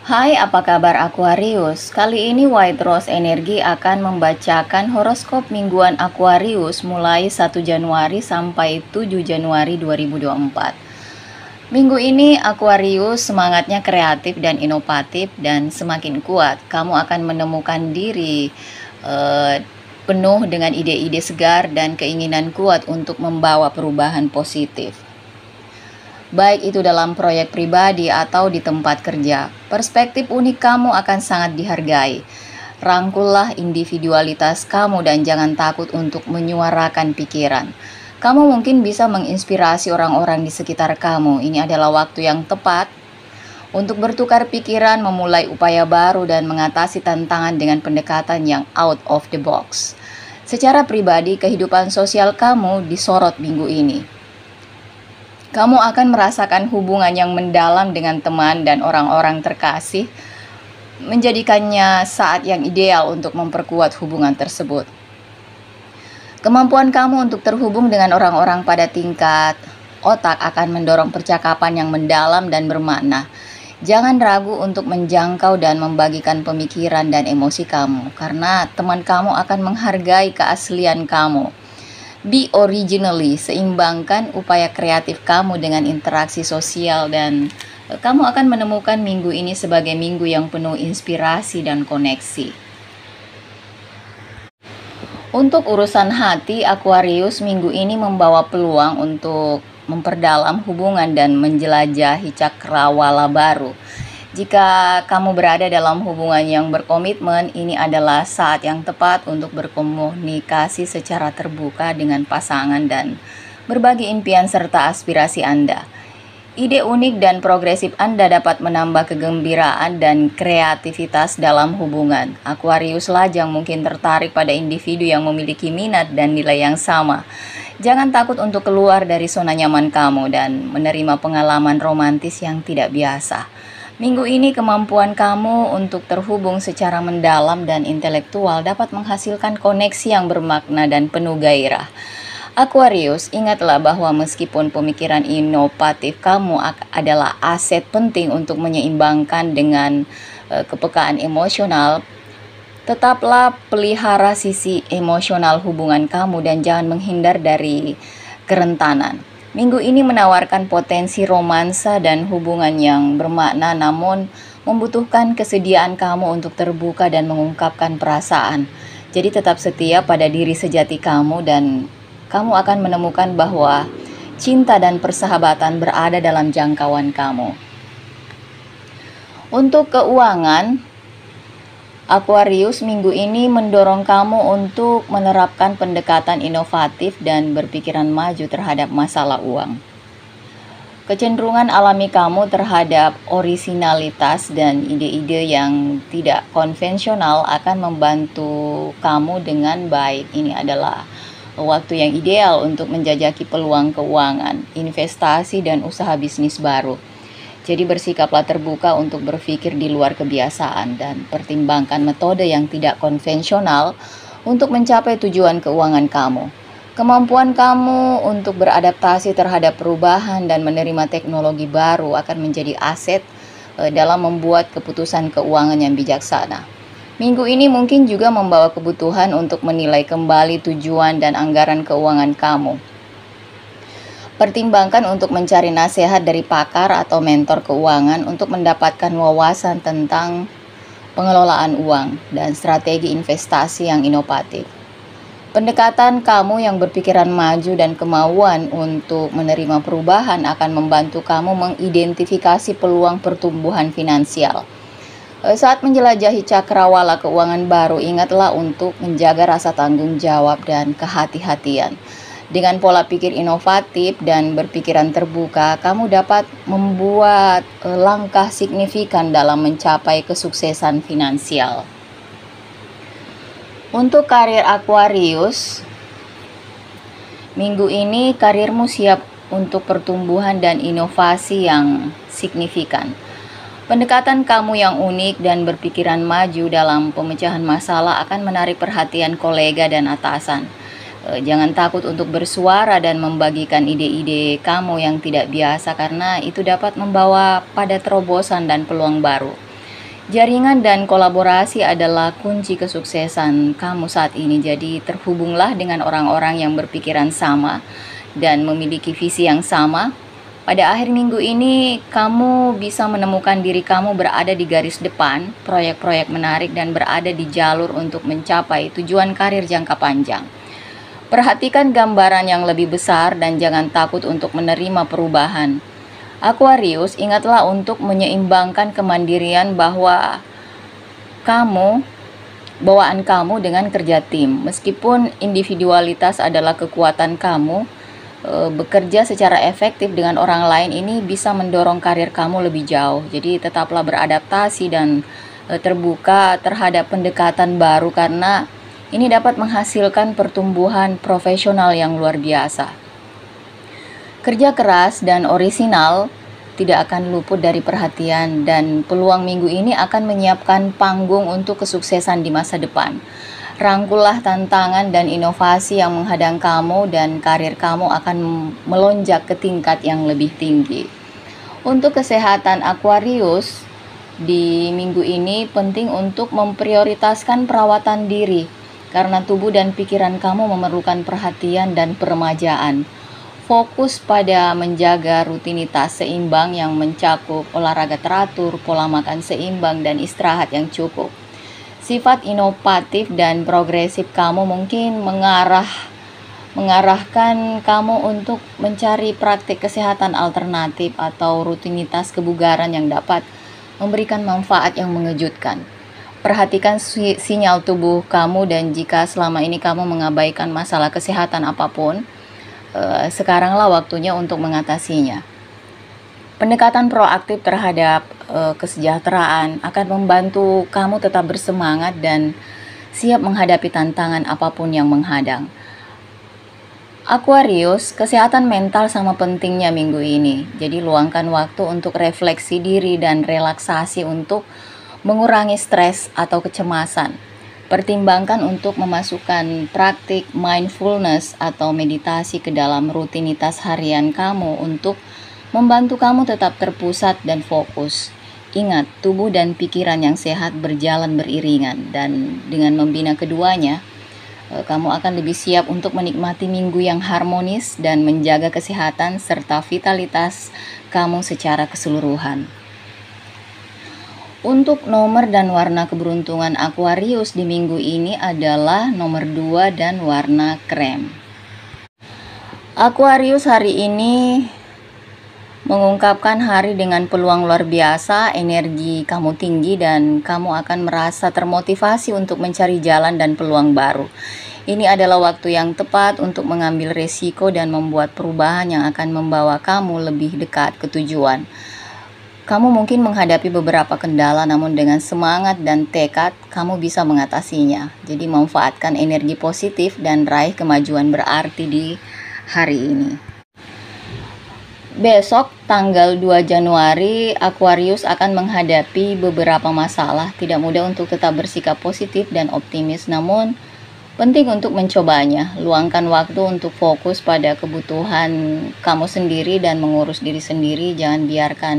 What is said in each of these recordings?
Hai, apa kabar Aquarius? Kali ini White Rose Energi akan membacakan horoskop mingguan Aquarius mulai 1 Januari sampai 7 Januari 2024. Minggu ini Aquarius semangatnya kreatif dan inovatif dan semakin kuat. Kamu akan menemukan diri eh, penuh dengan ide-ide segar dan keinginan kuat untuk membawa perubahan positif, baik itu dalam proyek pribadi atau di tempat kerja. Perspektif unik kamu akan sangat dihargai. Rangkullah individualitas kamu dan jangan takut untuk menyuarakan pikiran. Kamu mungkin bisa menginspirasi orang-orang di sekitar kamu. Ini adalah waktu yang tepat untuk bertukar pikiran, memulai upaya baru, dan mengatasi tantangan dengan pendekatan yang out of the box. Secara pribadi, kehidupan sosial kamu disorot minggu ini. Kamu akan merasakan hubungan yang mendalam dengan teman dan orang-orang terkasih, menjadikannya saat yang ideal untuk memperkuat hubungan tersebut. Kemampuan kamu untuk terhubung dengan orang-orang pada tingkat otak akan mendorong percakapan yang mendalam dan bermakna. Jangan ragu untuk menjangkau dan membagikan pemikiran dan emosi kamu, karena teman kamu akan menghargai keaslian kamu. Be originally, seimbangkan upaya kreatif kamu dengan interaksi sosial dan kamu akan menemukan minggu ini sebagai minggu yang penuh inspirasi dan koneksi. Untuk urusan hati, Aquarius minggu ini membawa peluang untuk memperdalam hubungan dan menjelajahi cakrawala baru. Jika kamu berada dalam hubungan yang berkomitmen, ini adalah saat yang tepat untuk berkomunikasi secara terbuka dengan pasangan dan berbagi impian serta aspirasi Anda. Ide unik dan progresif Anda dapat menambah kegembiraan dan kreativitas dalam hubungan. Aquarius lajang mungkin tertarik pada individu yang memiliki minat dan nilai yang sama. Jangan takut untuk keluar dari zona nyaman kamu dan menerima pengalaman romantis yang tidak biasa. Minggu ini kemampuan kamu untuk terhubung secara mendalam dan intelektual dapat menghasilkan koneksi yang bermakna dan penuh gairah. Aquarius, ingatlah bahwa meskipun pemikiran inovatif kamu adalah aset penting untuk menyeimbangkan dengan kepekaan emosional, tetaplah pelihara sisi emosional hubungan kamu dan jangan menghindar dari kerentanan. Minggu ini menawarkan potensi romansa dan hubungan yang bermakna, namun membutuhkan kesediaan kamu untuk terbuka dan mengungkapkan perasaan. Jadi tetap setia pada diri sejati kamu dan kamu akan menemukan bahwa cinta dan persahabatan berada dalam jangkauan kamu. Untuk keuangan, Aquarius minggu ini mendorong kamu untuk menerapkan pendekatan inovatif dan berpikiran maju terhadap masalah uang. Kecenderungan alami kamu terhadap orisinalitas dan ide-ide yang tidak konvensional akan membantu kamu dengan baik. Ini adalah waktu yang ideal untuk menjajaki peluang keuangan, investasi, dan usaha bisnis baru. Jadi bersikaplah terbuka untuk berpikir di luar kebiasaan dan pertimbangkan metode yang tidak konvensional untuk mencapai tujuan keuangan kamu. Kemampuan kamu untuk beradaptasi terhadap perubahan dan menerima teknologi baru akan menjadi aset dalam membuat keputusan keuangan yang bijaksana. Minggu ini mungkin juga membawa kebutuhan untuk menilai kembali tujuan dan anggaran keuangan kamu. Pertimbangkan untuk mencari nasihat dari pakar atau mentor keuangan untuk mendapatkan wawasan tentang pengelolaan uang dan strategi investasi yang inovatif. Pendekatan kamu yang berpikiran maju dan kemauan untuk menerima perubahan akan membantu kamu mengidentifikasi peluang pertumbuhan finansial. Saat menjelajahi cakrawala keuangan baru, ingatlah untuk menjaga rasa tanggung jawab dan kehati-hatian. Dengan pola pikir inovatif dan berpikiran terbuka, kamu dapat membuat langkah signifikan dalam mencapai kesuksesan finansial. Untuk karir Aquarius, minggu ini karirmu siap untuk pertumbuhan dan inovasi yang signifikan. Pendekatan kamu yang unik dan berpikiran maju dalam pemecahan masalah akan menarik perhatian kolega dan atasan. Jangan takut untuk bersuara dan membagikan ide-ide kamu yang tidak biasa, karena itu dapat membawa pada terobosan dan peluang baru. Jaringan dan kolaborasi adalah kunci kesuksesan kamu saat ini. Jadi terhubunglah dengan orang-orang yang berpikiran sama dan memiliki visi yang sama. Pada akhir minggu ini, kamu bisa menemukan diri kamu berada di garis depan, proyek-proyek menarik dan berada di jalur untuk mencapai tujuan karir jangka panjang. Perhatikan gambaran yang lebih besar dan jangan takut untuk menerima perubahan. Aquarius, ingatlah untuk menyeimbangkan kemandirian bawaan kamu dengan kerja tim. Meskipun individualitas adalah kekuatan kamu, bekerja secara efektif dengan orang lain ini bisa mendorong karir kamu lebih jauh. Jadi tetaplah beradaptasi dan terbuka terhadap pendekatan baru karena ini dapat menghasilkan pertumbuhan profesional yang luar biasa. Kerja keras dan orisinal tidak akan luput dari perhatian dan peluang minggu ini akan menyiapkan panggung untuk kesuksesan di masa depan. Rangkullah tantangan dan inovasi yang menghadang kamu dan karir kamu akan melonjak ke tingkat yang lebih tinggi. Untuk kesehatan Aquarius, di minggu ini penting untuk memprioritaskan perawatan diri karena tubuh dan pikiran kamu memerlukan perhatian dan peremajaan. Fokus pada menjaga rutinitas seimbang yang mencakup olahraga teratur, pola makan seimbang, dan istirahat yang cukup. Sifat inovatif dan progresif kamu mungkin mengarahkan kamu untuk mencari praktik kesehatan alternatif atau rutinitas kebugaran yang dapat memberikan manfaat yang mengejutkan. Perhatikan sinyal tubuh kamu dan jika selama ini kamu mengabaikan masalah kesehatan apapun, sekaranglah waktunya untuk mengatasinya. Pendekatan proaktif terhadap kesejahteraan akan membantu kamu tetap bersemangat dan siap menghadapi tantangan apapun yang menghadang. Aquarius, kesehatan mental sama pentingnya minggu ini. Jadi luangkan waktu untuk refleksi diri dan relaksasi untuk mengurangi stres atau kecemasan. Pertimbangkan untuk memasukkan praktik mindfulness atau meditasi ke dalam rutinitas harian kamu untuk membantu kamu tetap terpusat dan fokus. Ingat, tubuh dan pikiran yang sehat berjalan beriringan dan dengan membina keduanya, kamu akan lebih siap untuk menikmati minggu yang harmonis dan menjaga kesehatan serta vitalitas kamu secara keseluruhan. Untuk nomor dan warna keberuntungan Aquarius di minggu ini adalah nomor 2 dan warna krem. Aquarius hari ini mengungkapkan hari dengan peluang luar biasa, energi kamu tinggi dan kamu akan merasa termotivasi untuk mencari jalan dan peluang baru. Ini adalah waktu yang tepat untuk mengambil resiko dan membuat perubahan yang akan membawa kamu lebih dekat ke tujuan. Kamu mungkin menghadapi beberapa kendala, namun dengan semangat dan tekad, kamu bisa mengatasinya. Jadi manfaatkan energi positif dan raih kemajuan berarti di hari ini. Besok tanggal 2 Januari, Aquarius akan menghadapi beberapa masalah. Tidak mudah untuk tetap bersikap positif dan optimis, namun penting untuk mencobanya. Luangkan waktu untuk fokus pada kebutuhan kamu sendiri dan mengurus diri sendiri. Jangan biarkan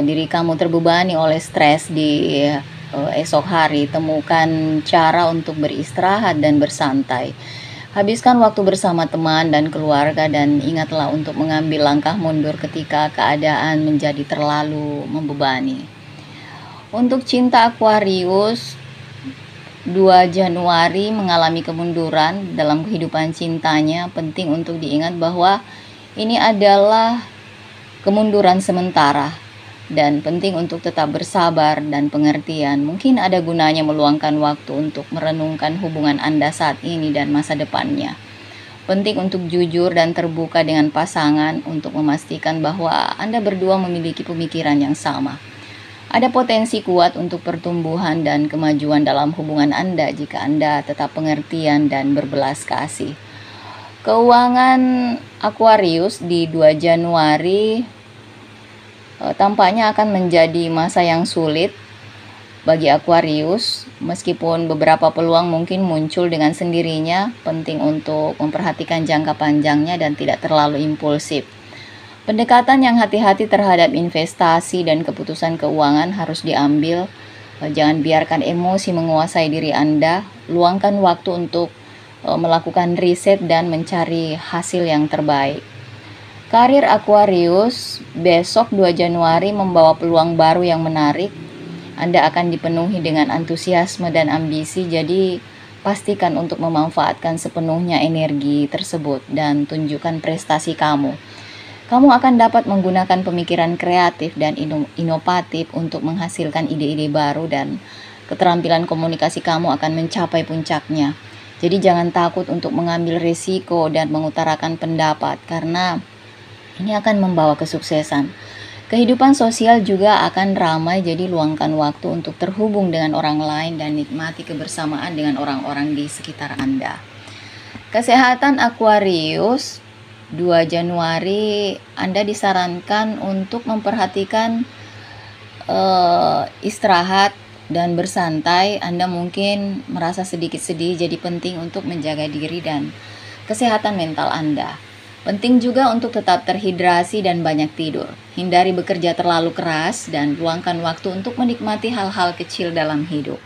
diri kamu terbebani oleh stres di esok hari. Temukan cara untuk beristirahat dan bersantai. Habiskan waktu bersama teman dan keluarga dan ingatlah untuk mengambil langkah mundur ketika keadaan menjadi terlalu membebani. Untuk cinta Aquarius, 2 Januari mengalami kemunduran dalam kehidupan cintanya. Penting untuk diingat bahwa ini adalah kemunduran sementara dan penting untuk tetap bersabar dan pengertian. Mungkin ada gunanya meluangkan waktu untuk merenungkan hubungan Anda saat ini dan masa depannya. Penting untuk jujur dan terbuka dengan pasangan untuk memastikan bahwa Anda berdua memiliki pemikiran yang sama. Ada potensi kuat untuk pertumbuhan dan kemajuan dalam hubungan Anda jika Anda tetap pengertian dan berbelas kasih. Keuangan Aquarius di 2 Januari tampaknya akan menjadi masa yang sulit bagi Aquarius. Meskipun beberapa peluang mungkin muncul dengan sendirinya, penting untuk memperhatikan jangka panjangnya dan tidak terlalu impulsif. Pendekatan yang hati-hati terhadap investasi dan keputusan keuangan harus diambil. Jangan biarkan emosi menguasai diri Anda. Luangkan waktu untuk melakukan riset dan mencari hasil yang terbaik. Karir Aquarius, besok 2 Januari membawa peluang baru yang menarik. Anda akan dipenuhi dengan antusiasme dan ambisi, jadi pastikan untuk memanfaatkan sepenuhnya energi tersebut dan tunjukkan prestasi kamu. Kamu akan dapat menggunakan pemikiran kreatif dan inovatif untuk menghasilkan ide-ide baru, dan keterampilan komunikasi kamu akan mencapai puncaknya. Jadi jangan takut untuk mengambil risiko dan mengutarakan pendapat, karena ini akan membawa kesuksesan. Kehidupan sosial juga akan ramai, jadi luangkan waktu untuk terhubung dengan orang lain dan nikmati kebersamaan dengan orang-orang di sekitar Anda. Kesehatan Aquarius, 2 Januari Anda disarankan untuk memperhatikan istirahat dan bersantai. Anda mungkin merasa sedikit sedih, jadi penting untuk menjaga diri dan kesehatan mental Anda. Penting juga untuk tetap terhidrasi dan banyak tidur. Hindari bekerja terlalu keras dan luangkan waktu untuk menikmati hal-hal kecil dalam hidup.